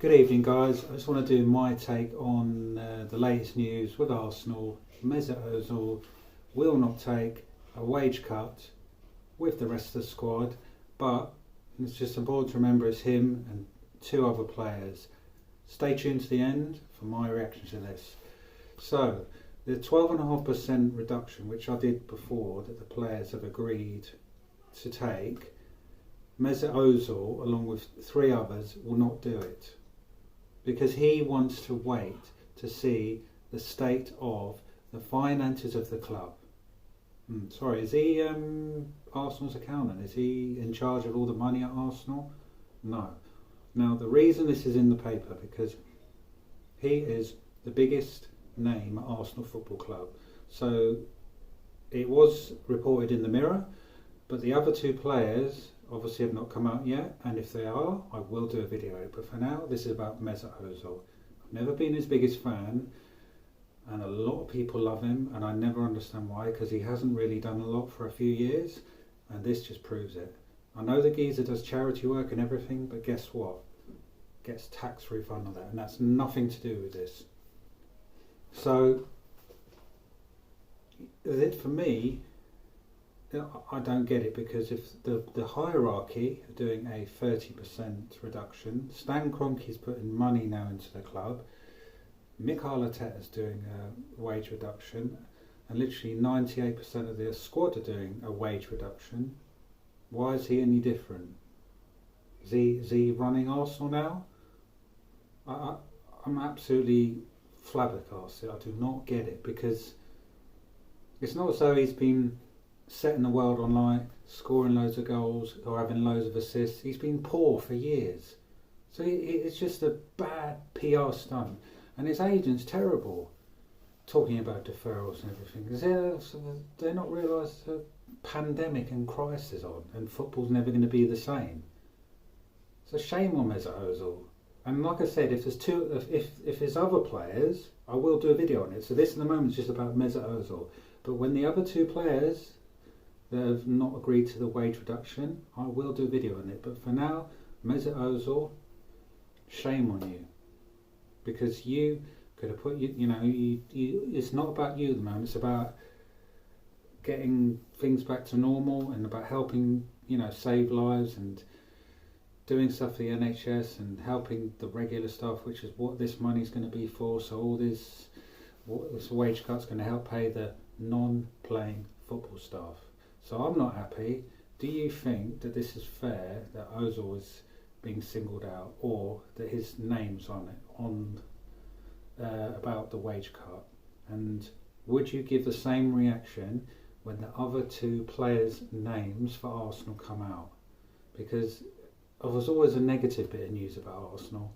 Good evening, guys. I just want to do my take on the latest news with Arsenal. Mesut Ozil will not take a wage cut with the rest of the squad, but it's just important to remember it's him and two other players. Stay tuned to the end for my reaction to this. So, the 12.5% reduction, which I did before, that the players have agreed to take, Mesut Ozil, along with three others, will not do it because he wants to wait to see the state of the finances of the club. Sorry, is he Arsenal's accountant? Is he in charge of all the money at Arsenal? No. Now, the reason this is in the paper, because he is the biggest name at Arsenal Football Club. So it was reported in the Mirror, but the other two players obviously have not come out yet, and if they are, I will do a video. But for now, this is about Mesut Ozil. I've never been his biggest fan, and a lot of people love him, and I never understand why, because he hasn't really done a lot for a few years, and this just proves it. I know the geezer does charity work and everything, but guess what? Gets tax refund on that, and that's nothing to do with this. So, for me, I don't get it, because if the hierarchy are doing a 30% reduction, Stan Kroenke's putting money now into the club, Mikel Arteta's doing a wage reduction, and literally 98% of the squad are doing a wage reduction. Why is he any different? Is he running Arsenal now? I'm absolutely flabbergasted. I do not get it, because it's not as though he's been setting the world on light, scoring loads of goals or having loads of assists. He's been poor for years. So it's just a bad PR stunt. And his agent's terrible, talking about deferrals and everything. Because they're not realised the pandemic and crisis on, and football's never going to be the same. It's a shame on Mesut Ozil. And like I said, if there's other players, I will do a video on it. So this in the moment is just about Mesut Ozil. But when the other two players that have not agreed to the wage reduction, I will do a video on it. But for now, Mesut Ozil, shame on you, because you could have put it's not about you at the moment. It's about getting things back to normal, and about helping save lives and doing stuff for the NHS and helping the regular staff, which is what this money's going to be for. So all this wage cut's going to help pay the non-playing football staff. So I'm not happy. Do you think that this is fair, that Ozil is being singled out, or that his name's on it about the wage cut? And would you give the same reaction when the other two players' names for Arsenal come out? Because there was always a negative bit of news about Arsenal,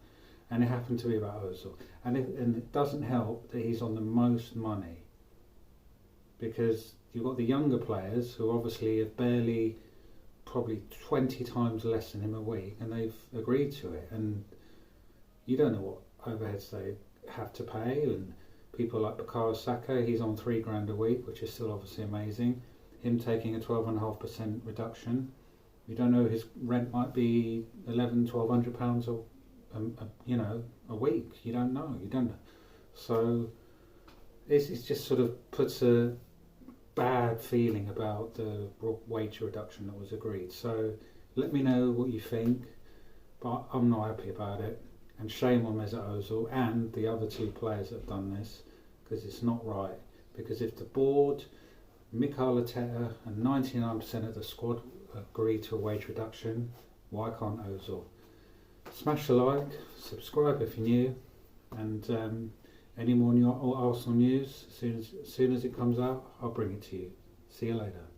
and it happened to be about Ozil. And it doesn't help that he's on the most money, because you've got the younger players who obviously have probably 20 times less than him a week, and they've agreed to it. And you don't know what overheads they have to pay. And people like Bukayo Saka, he's on £3,000 a week, which is still obviously amazing. Him taking a 12.5% reduction, you don't know, his rent might be £1,100-1,200 a week. You don't know. So it just sort of puts a bad feeling about the wage reduction that was agreed. So let me know what you think, but I'm not happy about it. And shame on Mesut Ozil and the other two players that have done this, because it's not right. Because if the board, Mikel Arteta and 99% of the squad agree to a wage reduction, why can't Ozil? Smash the like, subscribe if you're new, and any more new Arsenal news, as soon as it comes out, I'll bring it to you. See you later.